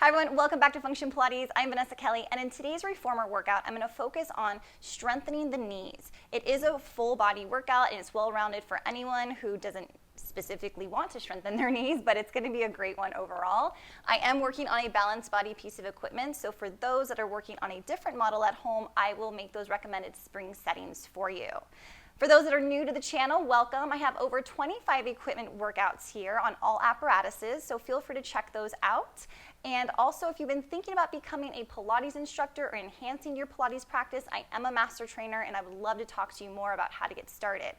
Hi everyone, welcome back to Function Pilates. I'm Vanessa Kelly, and in today's reformer workout, I'm going to focus on strengthening the knees. It is a full body workout and it's well-rounded for anyone who doesn't specifically want to strengthen their knees, but it's going to be a great one overall. I am working on a balanced body piece of equipment, so for those that are working on a different model at home, I will make those recommended spring settings for you. For those that are new to the channel, welcome. I have over 25 equipment workouts here on all apparatuses, so feel free to check those out. And also, if you've been thinking about becoming a Pilates instructor or enhancing your Pilates practice, I am a master trainer and I would love to talk to you more about how to get started.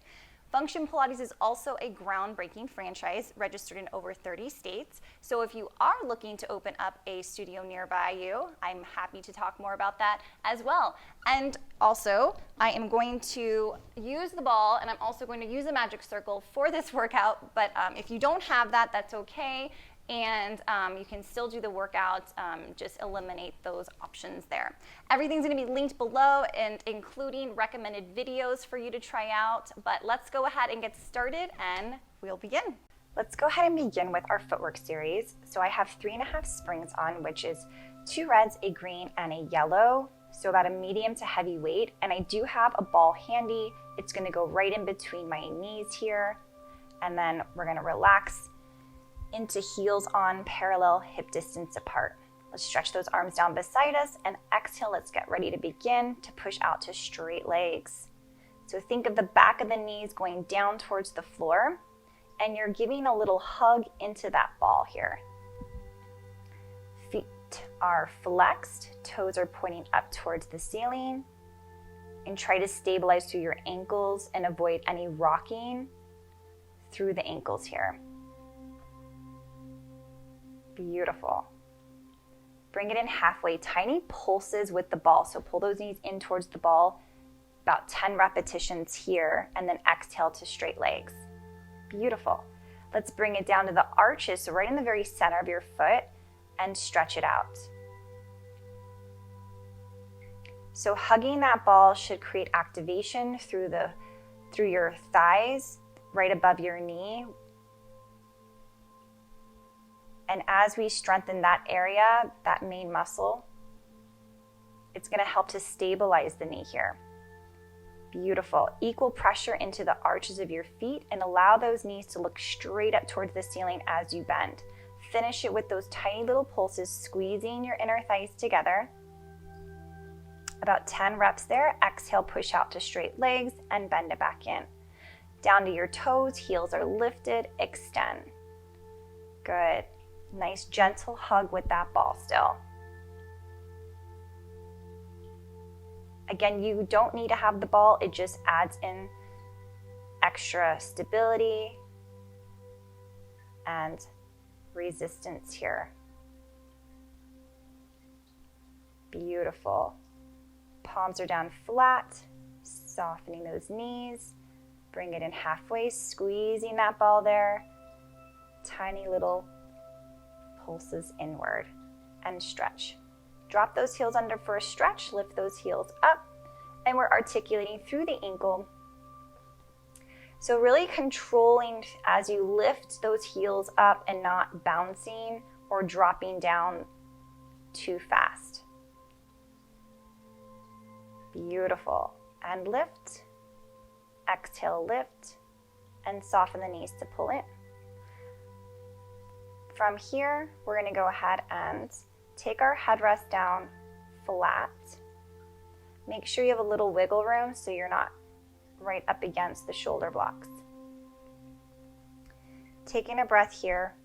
Function Pilates is also a groundbreaking franchise registered in over 30 states. So if you are looking to open up a studio nearby you, I'm happy to talk more about that as well. And also, I am going to use the ball and I'm also going to use a magic circle for this workout. But if you don't have that, that's okay. And you can still do the workout, just eliminate those options there. Everything's going to be linked below and including recommended videos for you to try out, but let's go ahead and get started and we'll begin. Let's go ahead and begin with our footwork series. So I have 3.5 springs on, which is 2 reds, a green, and a yellow. So about a medium to heavy weight, and I do have a ball handy. It's going to go right in between my knees here, and then we're going to relax into heels on, parallel hip distance apart. Let's stretch those arms down beside us and exhale. Let's get ready to begin to push out to straight legs. So think of the back of the knees going down towards the floor and you're giving a little hug into that ball here. Feet are flexed, toes are pointing up towards the ceiling, and try to stabilize through your ankles and avoid any rocking through the ankles here. Beautiful. Bring it in halfway, tiny pulses with the ball. So pull those knees in towards the ball, about 10 repetitions here, and then exhale to straight legs. Beautiful. Let's bring it down to the arches, so right in the very center of your foot, and stretch it out. So hugging that ball should create activation through your thighs, right above your knee. And as we strengthen that area, that main muscle, it's going to help to stabilize the knee here. Beautiful. Equal pressure into the arches of your feet and allow those knees to look straight up towards the ceiling as you bend. Finish it with those tiny little pulses, squeezing your inner thighs together. About 10 reps there. Exhale, push out to straight legs and bend it back in. Down to your toes, heels are lifted, extend. Good. Nice gentle hug with that ball still. Again, you don't need to have the ball, it just adds in extra stability and resistance here. Beautiful. Palms are down flat, softening those knees. Bring it in halfway, squeezing that ball there. Tiny little pulses inward and stretch. Drop those heels under for a stretch, lift those heels up, and we're articulating through the ankle. So really controlling as you lift those heels up and not bouncing or dropping down too fast. Beautiful. And lift, exhale, lift, and soften the knees to pull in. From here, we're going to go ahead and take our headrest down flat. Make sure you have a little wiggle room so you're not right up against the shoulder blocks. Taking a breath here,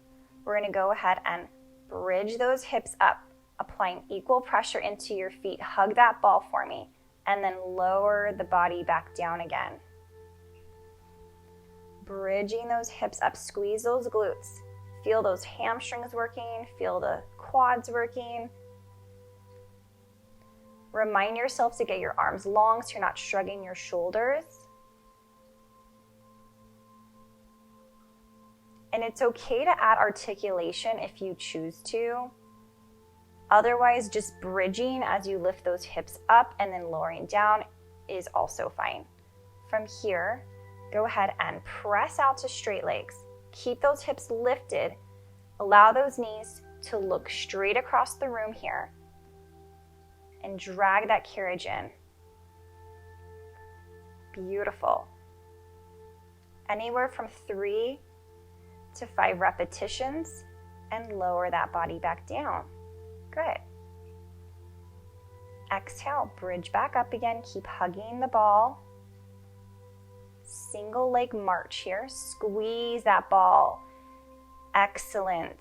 we're going to go ahead and bridge those hips up, applying equal pressure into your feet. Hug that ball for me, and then lower the body back down again. Bridging those hips up, squeeze those glutes. Feel those hamstrings working, feel the quads working. Remind yourself to get your arms long so you're not shrugging your shoulders. And it's okay to add articulation if you choose to. Otherwise, just bridging as you lift those hips up and then lowering down is also fine. From here, go ahead and press out to straight legs. Keep those hips lifted. Allow those knees to look straight across the room here and drag that carriage in. Beautiful. Anywhere from 3 to 5 repetitions, and lower that body back down. Good. Exhale, bridge back up again. Keep hugging the ball. Single leg march here. Squeeze that ball. Excellent.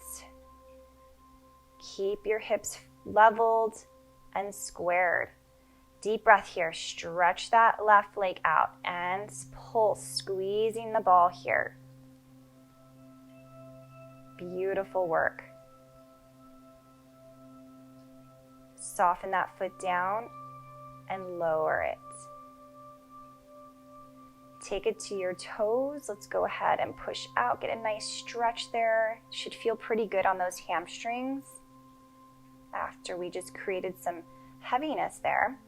Keep your hips leveled and squared. Deep breath here. Stretch that left leg out and pull, squeezing the ball here. Beautiful work. Soften that foot down and lower it. Take it to your toes. Let's go ahead and push out. Get a nice stretch there. Should feel pretty good on those hamstrings after we just created some heaviness there.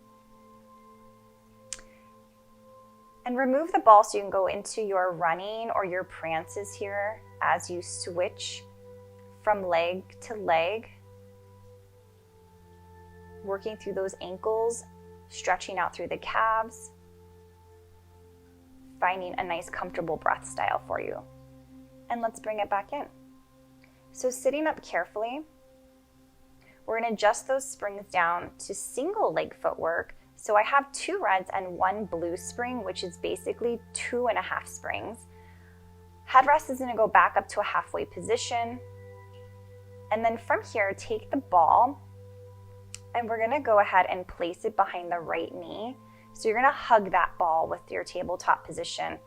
And remove the ball so you can go into your running or your prances here as you switch from leg to leg. Working through those ankles, stretching out through the calves, finding a nice comfortable breath style for you. And let's bring it back in. So sitting up carefully, we're going to adjust those springs down to single leg footwork. So I have 2 reds and 1 blue spring, which is basically 2.5 springs. Headrest is going to go back up to a halfway position. And then from here, take the ball and we're going to go ahead and place it behind the right knee. So you're going to hug that ball with your tabletop position.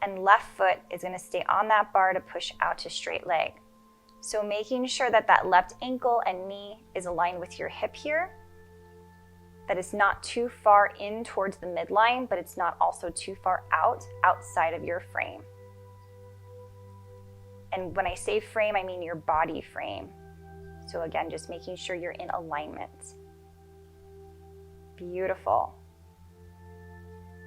And left foot is going to stay on that bar to push out to straight leg. So making sure that that left ankle and knee is aligned with your hip here. That it's not too far in towards the midline, but it's not also too far outside of your frame. And when I say frame, I mean your body frame. So again, just making sure you're in alignment. Beautiful.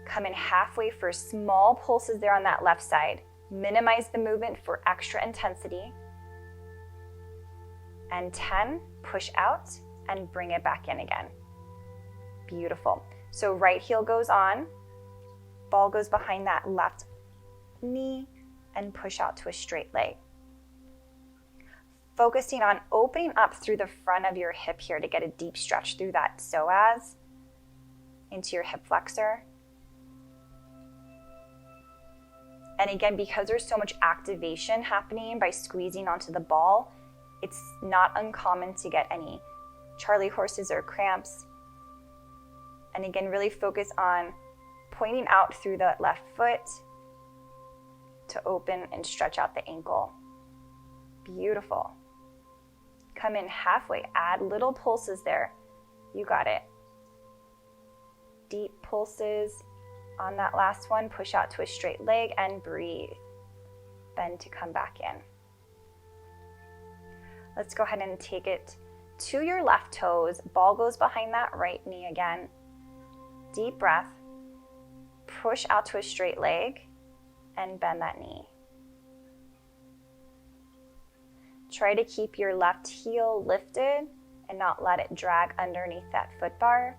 Come in halfway for small pulses there on that left side. Minimize the movement for extra intensity. And 10, push out and bring it back in again. Beautiful. So right heel goes on, ball goes behind that left knee, and push out to a straight leg. Focusing on opening up through the front of your hip here to get a deep stretch through that psoas into your hip flexor. And again, because there's so much activation happening by squeezing onto the ball, it's not uncommon to get any Charlie horses or cramps. And again, really focus on pointing out through the left foot to open and stretch out the ankle. Beautiful. Come in halfway, add little pulses there. You got it. Deep pulses on that last one. Push out to a straight leg and breathe. Bend to come back in. Let's go ahead and take it to your left toes. Ball goes behind that right knee again. Deep breath. Push out to a straight leg and bend that knee. Try to keep your left heel lifted and not let it drag underneath that foot bar.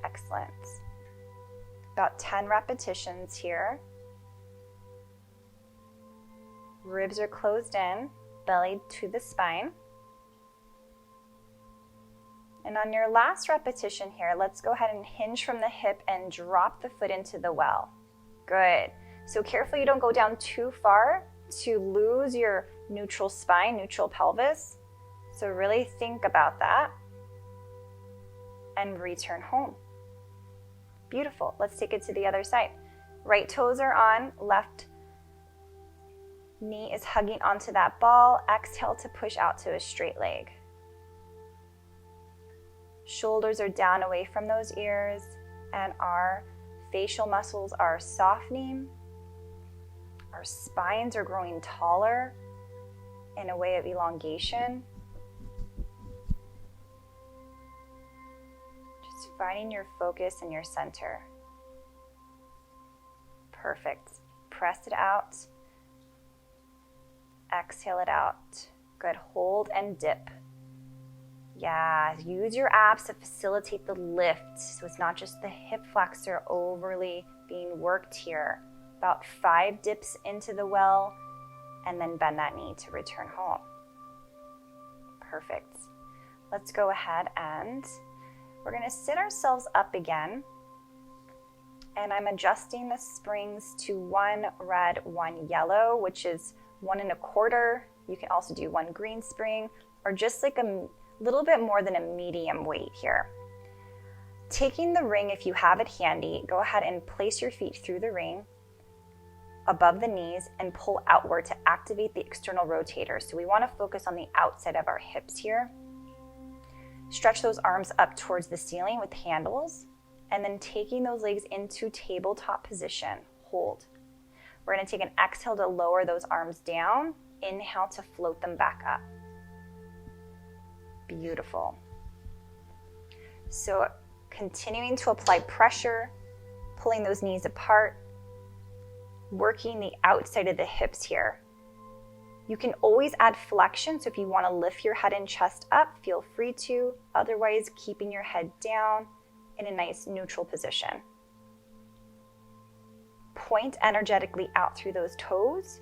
Excellent. About 10 repetitions here. Ribs are closed in, belly to the spine. And on your last repetition here, let's go ahead and hinge from the hip and drop the foot into the well. Good. So carefully you don't go down too far to lose your neutral spine, neutral pelvis. So really think about that and return home. Beautiful. Let's take it to the other side. Right toes are on, left knee is hugging onto that ball. Exhale to push out to a straight leg. Shoulders are down away from those ears, and our facial muscles are softening. Our spines are growing taller in a way of elongation. Just finding your focus and your center. Perfect. Press it out. Exhale it out. Good. Hold and dip. Yeah, use your abs to facilitate the lift. So it's not just the hip flexor overly being worked here. About 5 dips into the well, and then bend that knee to return home. Perfect. Let's go ahead and we're going to sit ourselves up again. And I'm adjusting the springs to 1 red, 1 yellow, which is 1 1/4. You can also do 1 green spring, or just like a little bit more than a medium weight here. Taking the ring, if you have it handy, go ahead and place your feet through the ring above the knees and pull outward to activate the external rotator. So we want to focus on the outside of our hips here. Stretch those arms up towards the ceiling with handles, and then taking those legs into tabletop position. Hold. We're going to take an exhale to lower those arms down. Inhale to float them back up. Beautiful. So continuing to apply pressure, pulling those knees apart, working the outside of the hips here. You can always add flexion, so if you want to lift your head and chest up, feel free to. Otherwise, keeping your head down in a nice neutral position. Point energetically out through those toes.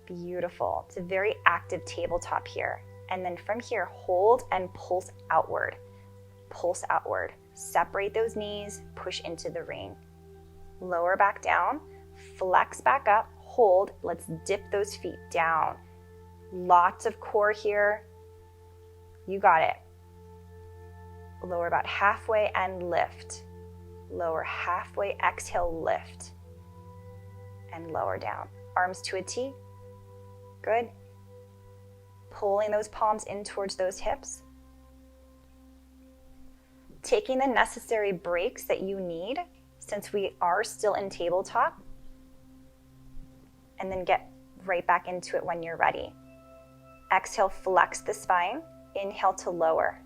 Beautiful. It's a very active tabletop here. And then from here, hold and pulse outward. Pulse outward. Separate those knees, push into the ring. Lower back down, flex back up, hold. Let's dip those feet down. Lots of core here. You got it. Lower about halfway and lift. Lower halfway, exhale, lift. And lower down. Arms to a T. Good. Pulling those palms in towards those hips. Taking the necessary breaks that you need since we are still in tabletop. And then get right back into it when you're ready. Exhale, flex the spine. Inhale to lower.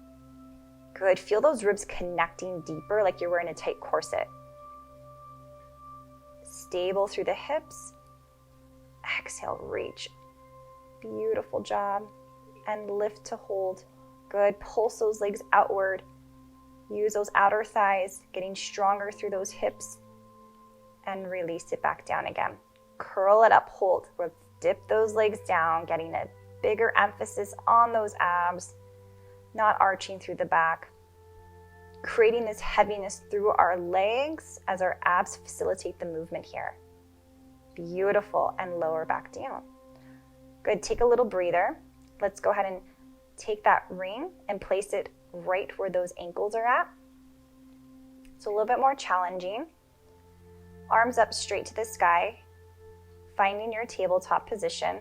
Good. Feel those ribs connecting deeper like you're wearing a tight corset. Stable through the hips. Exhale, reach. Beautiful job. And lift to hold. Good. Pulse those legs outward. Use those outer thighs, getting stronger through those hips. And release it back down again. Curl it up, hold. Let's dip those legs down, getting a bigger emphasis on those abs, not arching through the back. Creating this heaviness through our legs as our abs facilitate the movement here. Beautiful. And lower back down. Good. Take a little breather. Let's go ahead and take that ring and place it right where those ankles are at. It's a little bit more challenging. Arms up straight to the sky, finding your tabletop position.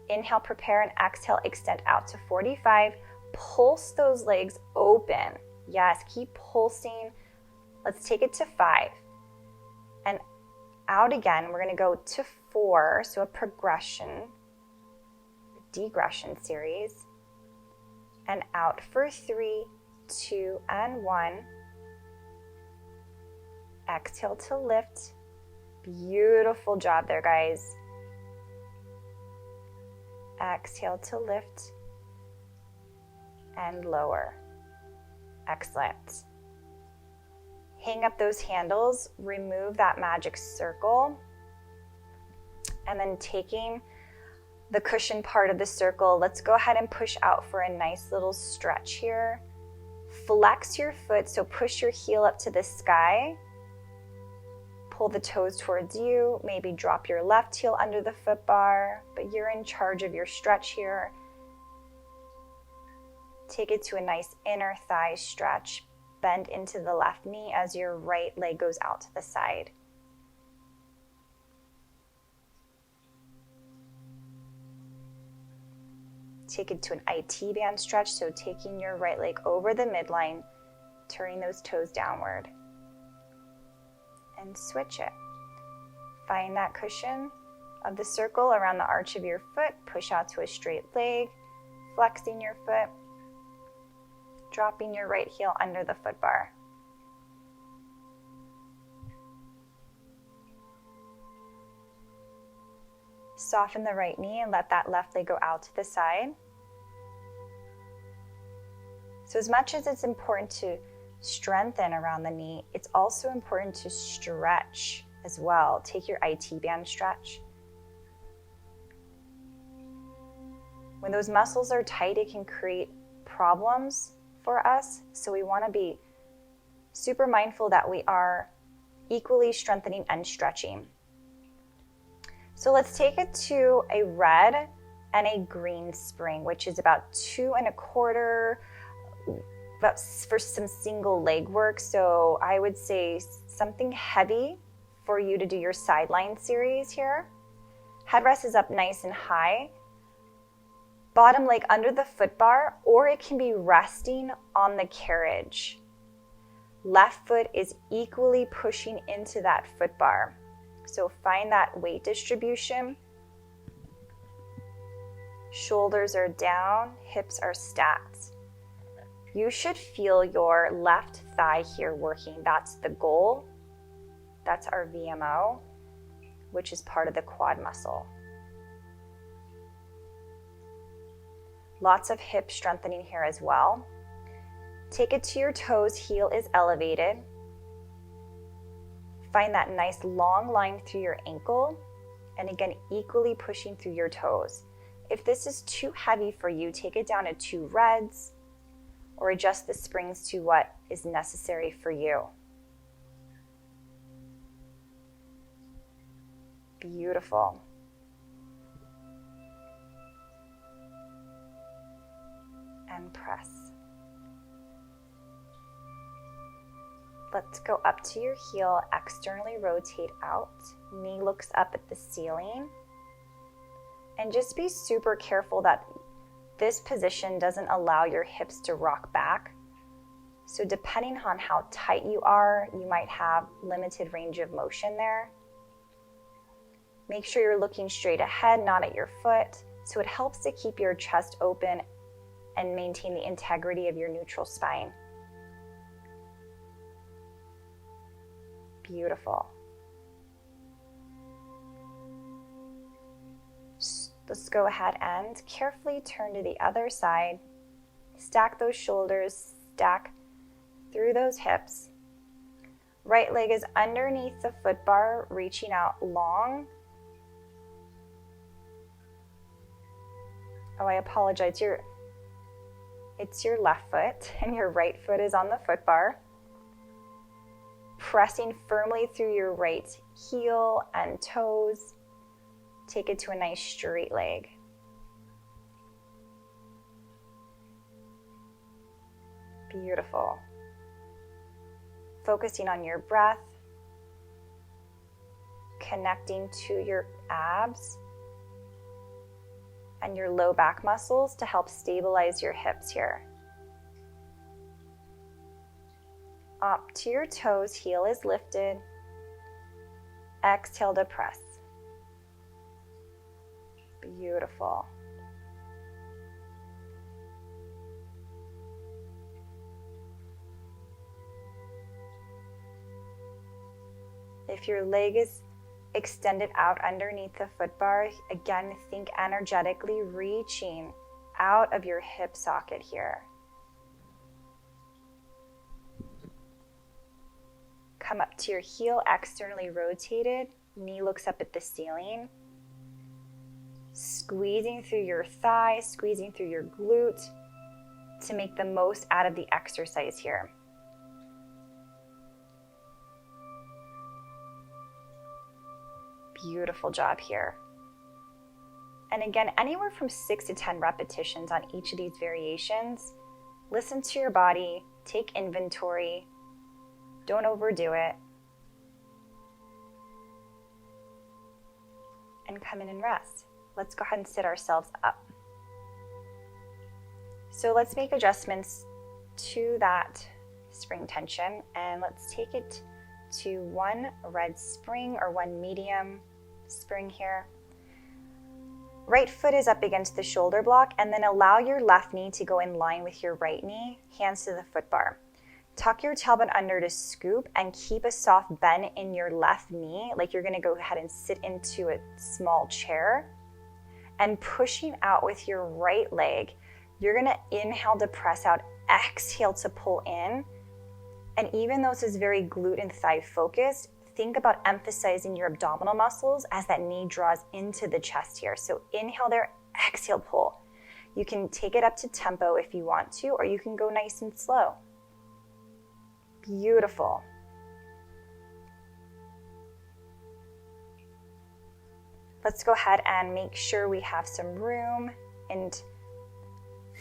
Inhale, prepare, and exhale, extend out to 45. Pulse those legs open. Yes, keep pulsing. Let's take it to 5. And out again, we're going to go to 4, so a progression, degression series. And out for 3, 2, and 1. Exhale to lift. Beautiful job there, guys. Exhale to lift. And lower. Excellent. Hang up those handles. Remove that magic circle. And then taking the cushion part of the circle, let's go ahead and push out for a nice little stretch here. Flex your foot, so push your heel up to the sky. Pull the toes towards you. Maybe drop your left heel under the foot bar, but you're in charge of your stretch here. Take it to a nice inner thigh stretch. Bend into the left knee as your right leg goes out to the side. Take it to an IT band stretch, so taking your right leg over the midline, turning those toes downward. And switch it. Find that cushion of the circle around the arch of your foot. Push out to a straight leg, flexing your foot, dropping your right heel under the foot bar. Soften the right knee and let that left leg go out to the side. So as much as it's important to strengthen around the knee, it's also important to stretch as well. Take your IT band stretch. When those muscles are tight, it can create problems for us. So we want to be super mindful that we are equally strengthening and stretching. So let's take it to a red and a green spring, which is about 2 1/4, about for some single leg work. So I would say something heavy for you to do your sideline series here. Headrest is up nice and high. Bottom leg under the foot bar, or it can be resting on the carriage. Left foot is equally pushing into that foot bar. So find that weight distribution. Shoulders are down, hips are stacked. You should feel your left thigh here working. That's the goal. That's our VMO, which is part of the quad muscle. Lots of hip strengthening here as well. Take it to your toes, heel is elevated. Find that nice long line through your ankle, and again, equally pushing through your toes. If this is too heavy for you, take it down to 2 reds, or adjust the springs to what is necessary for you. Beautiful. And press. Let's go up to your heel, externally rotate out. Knee looks up at the ceiling. And just be super careful that this position doesn't allow your hips to rock back. So depending on how tight you are, you might have limited range of motion there. Make sure you're looking straight ahead, not at your foot. So it helps to keep your chest open and maintain the integrity of your neutral spine. Beautiful. Let's go ahead and carefully turn to the other side. Stack those shoulders, stack through those hips. Right leg is underneath the foot bar, reaching out long. Oh, I apologize. It's your left foot, and your right foot is on the foot bar. Pressing firmly through your right heel and toes. Take it to a nice straight leg. Beautiful. Focusing on your breath, connecting to your abs and your low back muscles to help stabilize your hips here. Up to your toes, heel is lifted. Exhale to press. Beautiful. If your leg is extended out underneath the foot bar, again, think energetically reaching out of your hip socket here. Come up to your heel, externally rotated. Knee looks up at the ceiling. Squeezing through your thigh, squeezing through your glute to make the most out of the exercise here. Beautiful job here. And again, anywhere from 6 to 10 repetitions on each of these variations. Listen to your body, take inventory, don't overdo it, and come in and rest. Let's go ahead and sit ourselves up. So let's make adjustments to that spring tension, and let's take it to 1 red spring or 1 medium spring here. Right foot is up against the shoulder block, and then allow your left knee to go in line with your right knee, hands to the foot bar. Tuck your tailbone under to scoop and keep a soft bend in your left knee, like you're gonna go ahead and sit into a small chair. and pushing out with your right leg. You're gonna inhale to press out, exhale to pull in. And even though this is very glute and thigh focused, think about emphasizing your abdominal muscles as that knee draws into the chest here. So inhale there, exhale, pull. You can take it up to tempo if you want to, or you can go nice and slow. Beautiful. Let's go ahead and make sure we have some room in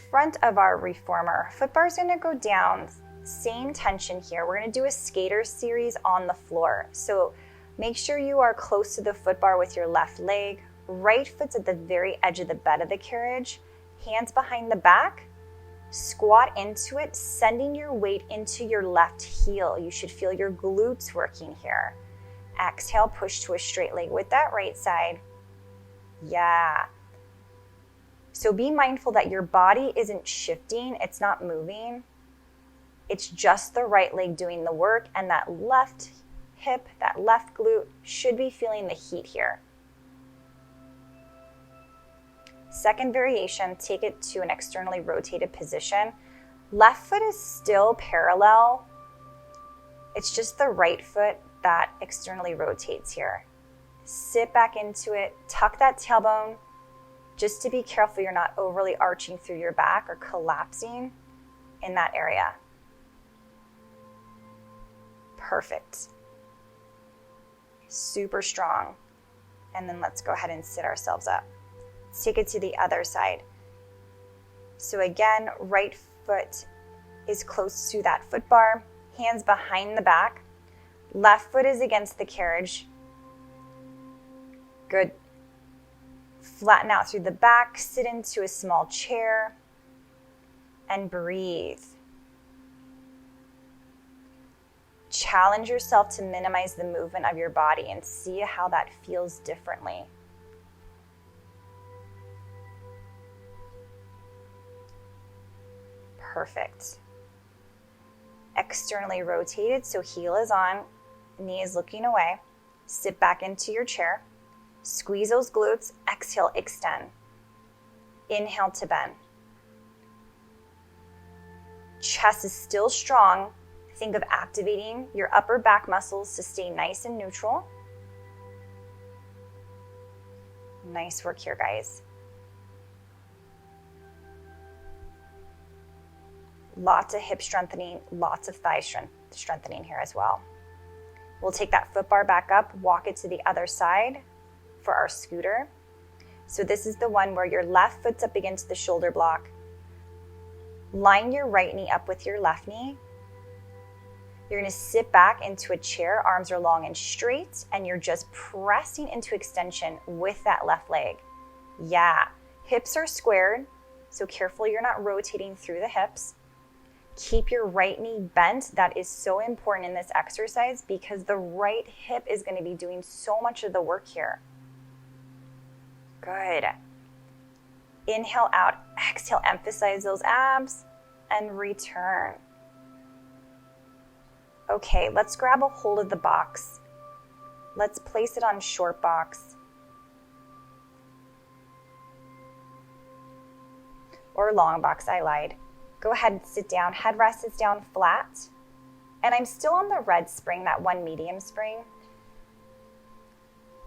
front of our reformer. Foot bar is going to go down. Same tension here. We're going to do a skater series on the floor. So make sure you are close to the foot bar with your left leg. Right foot's at the very edge of the bed of the carriage. Hands behind the back. Squat into it, sending your weight into your left heel. You should feel your glutes working here. Exhale, push to a straight leg with that right side. Yeah. So be mindful that your body isn't shifting. It's not moving. It's just the right leg doing the work, and that left hip, that left glute should be feeling the heat here. Second variation, take it to an externally rotated position. Left foot is still parallel. It's just the right foot that externally rotates here. Sit back into it, tuck that tailbone, just to be careful you're not overly arching through your back or collapsing in that area. Perfect. Super strong. And then let's go ahead and sit ourselves up. Let's take it to the other side. So again, right foot is close to that foot bar, hands behind the back. Left foot is against the carriage. Good. Flatten out through the back, sit into a small chair, and breathe. Challenge yourself to minimize the movement of your body and see how that feels differently. Perfect. Externally rotated, so heel is on, knee is looking away. Sit back into your chair. Squeeze those glutes. Exhale, extend. Inhale to bend. Chest is still strong. Think of activating your upper back muscles to stay nice and neutral. Nice work here, guys. Lots of hip strengthening, lots of thigh strengthening here as well. We'll take that foot bar back up, walk it to the other side for our scooter. So this is the one where your left foot's up against the shoulder block. Line your right knee up with your left knee. You're going to sit back into a chair, arms are long and straight, and you're just pressing into extension with that left leg. Yeah, hips are squared, so careful you're not rotating through the hips. Keep your right knee bent. That is so important in this exercise because the right hip is going to be doing so much of the work here. Good. Inhale out, exhale, emphasize those abs, and return. Okay, let's grab a hold of the box. Let's place it on short box. Or long box, I lied. Go ahead and sit down. Headrest is down flat. And I'm still on the red spring, that one medium spring.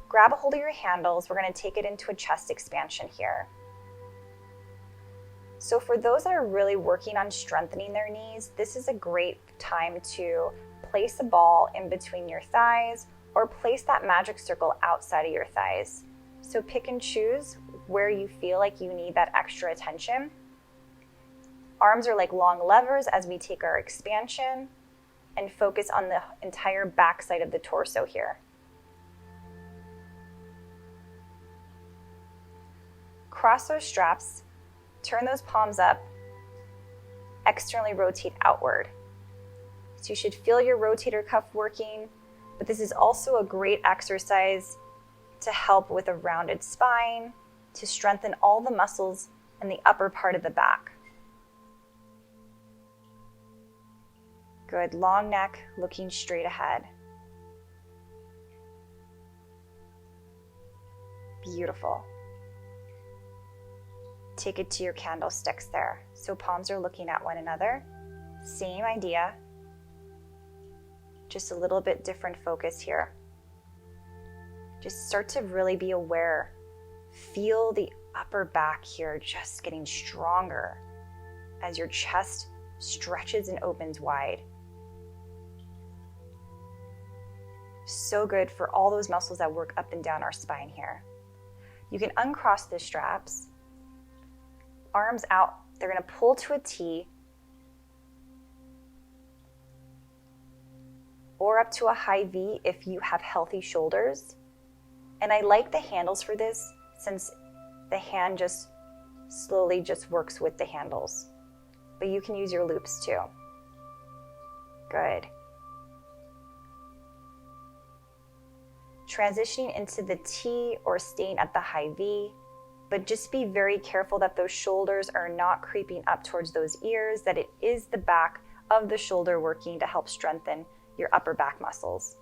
Grab a hold of your handles. We're going to take it into a chest expansion here. So for those that are really working on strengthening their knees, this is a great time to place a ball in between your thighs or place that magic circle outside of your thighs. So pick and choose where you feel like you need that extra attention. Arms are like long levers as we take our expansion and focus on the entire back side of the torso here. Cross those straps, turn those palms up, externally rotate outward. So you should feel your rotator cuff working, but this is also a great exercise to help with a rounded spine, to strengthen all the muscles in the upper part of the back. Good, long neck, looking straight ahead. Beautiful. Take it to your candlesticks there. So palms are looking at one another. Same idea. Just a little bit different focus here. Just start to really be aware. Feel the upper back here just getting stronger as your chest stretches and opens wide. So good for all those muscles that work up and down our spine here. You can uncross the straps, arms out. They're going to pull to a T or up to a high V if you have healthy shoulders. And I like the handles for this since the hand just slowly just works with the handles. But you can use your loops too. Good. Transitioning into the T or staying at the high V, but just be very careful that those shoulders are not creeping up towards those ears, that it is the back of the shoulder working to help strengthen your upper back muscles.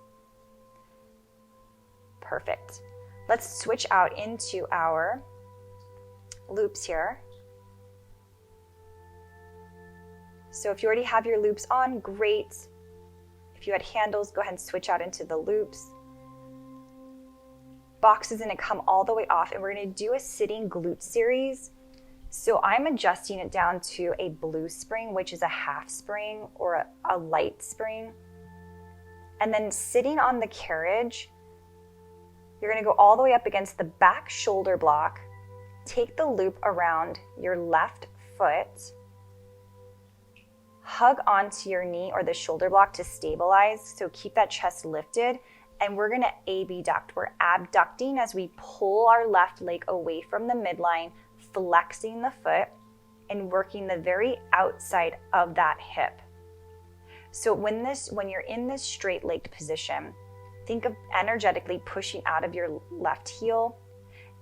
Perfect. Let's switch out into our loops here. So if you already have your loops on, great. If you had handles, go ahead and switch out into the loops. Box is going to come all the way off, and we're going to do a sitting glute series. So I'm adjusting it down to a blue spring, which is a half spring or a light spring. And then sitting on the carriage, you're going to go all the way up against the back shoulder block. Take the loop around your left foot. Hug onto your knee or the shoulder block to stabilize. So keep that chest lifted. And we're going to abduct. We're abducting as we pull our left leg away from the midline, flexing the foot and working the very outside of that hip. So when you're in this straight-legged position, think of energetically pushing out of your left heel.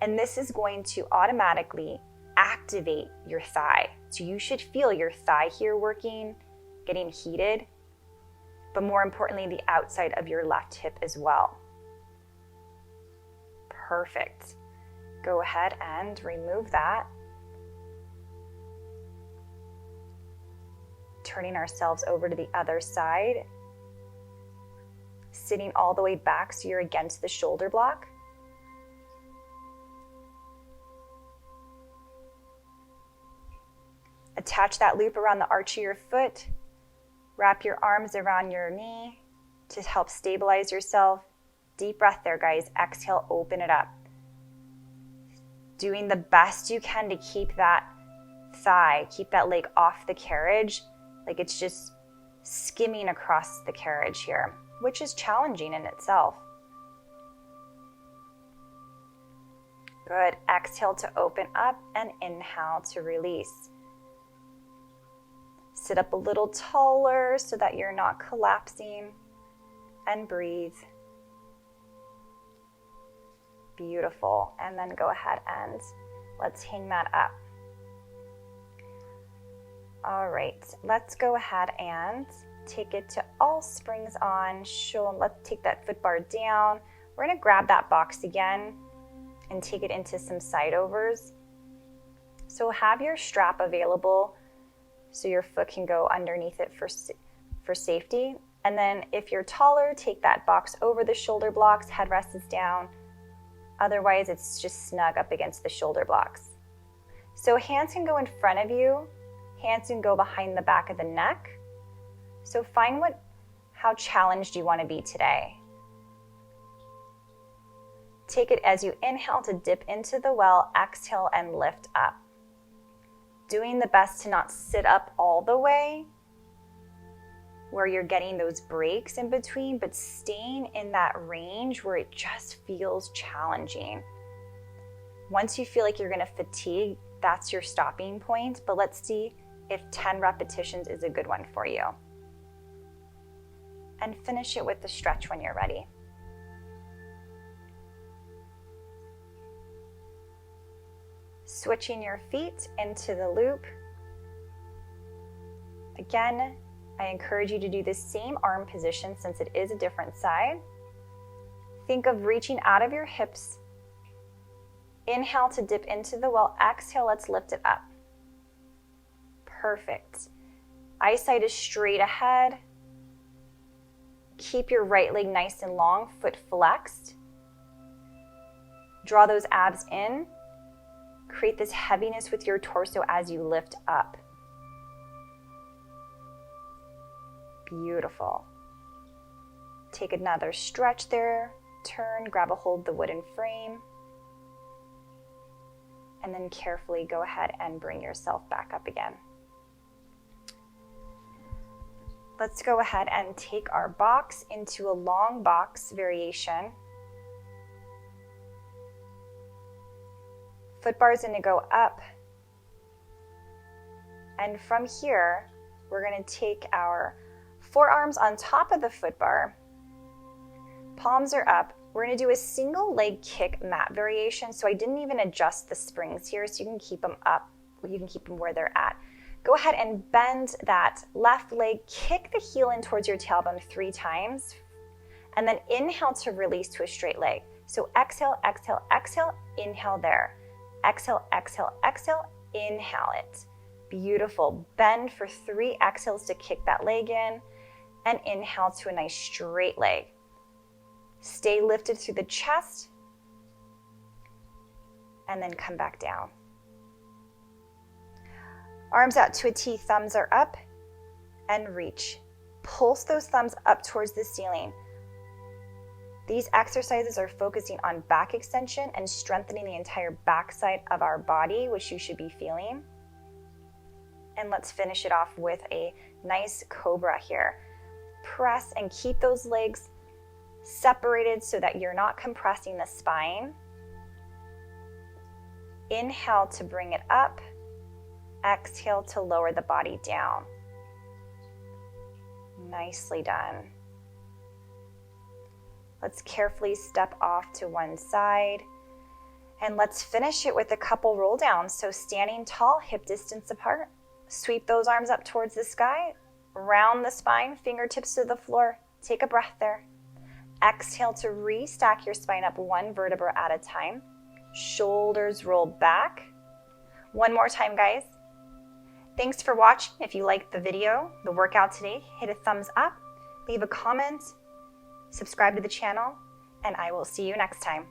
And this is going to automatically activate your thigh. So you should feel your thigh here working, getting heated, but more importantly, the outside of your left hip as well. Perfect. Go ahead and remove that. Turning ourselves over to the other side. Sitting all the way back so you're against the shoulder block. Attach that loop around the arch of your foot. Wrap your arms around your knee to help stabilize yourself. Deep breath there, guys. Exhale, open it up. Doing the best you can to keep that thigh, keep that leg off the carriage, like it's just skimming across the carriage here, which is challenging in itself. Good. Exhale to open up and inhale to release. Sit up a little taller so that you're not collapsing, and breathe. Beautiful. And then go ahead and let's hang that up. All right, let's go ahead and take it to all springs on. Let's take that foot bar down. We're going to grab that box again and take it into some side overs. So have your strap available so your foot can go underneath it for safety. And then if you're taller, take that box over the shoulder blocks, headrest is down. Otherwise, it's just snug up against the shoulder blocks. So hands can go in front of you. Hands can go behind the back of the neck. So find how challenged you want to be today. Take it as you inhale to dip into the well, exhale and lift up. Doing the best to not sit up all the way where you're getting those breaks in between, but staying in that range where it just feels challenging. Once you feel like you're going to fatigue, that's your stopping point, but let's see if 10 repetitions is a good one for you. And finish it with the stretch when you're ready. Switching your feet into the loop. Again, I encourage you to do the same arm position since it is a different side. Think of reaching out of your hips Inhale to dip into the well. Exhale, let's lift it up. Perfect. Eyesight is straight ahead. Keep your right leg nice and long, foot flexed. Draw those abs in. Create this heaviness with your torso as you lift up. Beautiful. Take another stretch there. Turn, grab a hold of the wooden frame. And then carefully go ahead and bring yourself back up again. Let's go ahead and take our box into a long box variation. Foot bar is going to go up. And from here, we're going to take our forearms on top of the foot bar. Palms are up. We're going to do a single leg kick mat variation. So I didn't even adjust the springs here, so you can keep them up. You can keep them where they're at. Go ahead and bend that left leg. Kick the heel in towards your tailbone 3 times. And then inhale to release to a straight leg. So exhale, exhale, exhale, inhale there. Exhale, exhale, exhale, inhale it. Beautiful. Bend for 3 exhales to kick that leg in. And inhale to a nice straight leg. Stay lifted through the chest, and then come back down. Arms out to a T, thumbs are up, and reach. Pulse those thumbs up towards the ceiling. These exercises are focusing on back extension and strengthening the entire backside of our body, which you should be feeling. And let's finish it off with a nice cobra here. Press and keep those legs separated so that you're not compressing the spine. Inhale to bring it up. Exhale to lower the body down. Nicely done. Let's carefully step off to one side. And let's finish it with a couple roll downs. So standing tall, hip distance apart. Sweep those arms up towards the sky. Round the spine, fingertips to the floor. Take a breath there. Exhale to restack your spine up 1 vertebra at a time. Shoulders roll back. One more time, guys. Thanks for watching. If you liked the video, the workout today, hit a thumbs up, leave a comment, subscribe to the channel, and I will see you next time.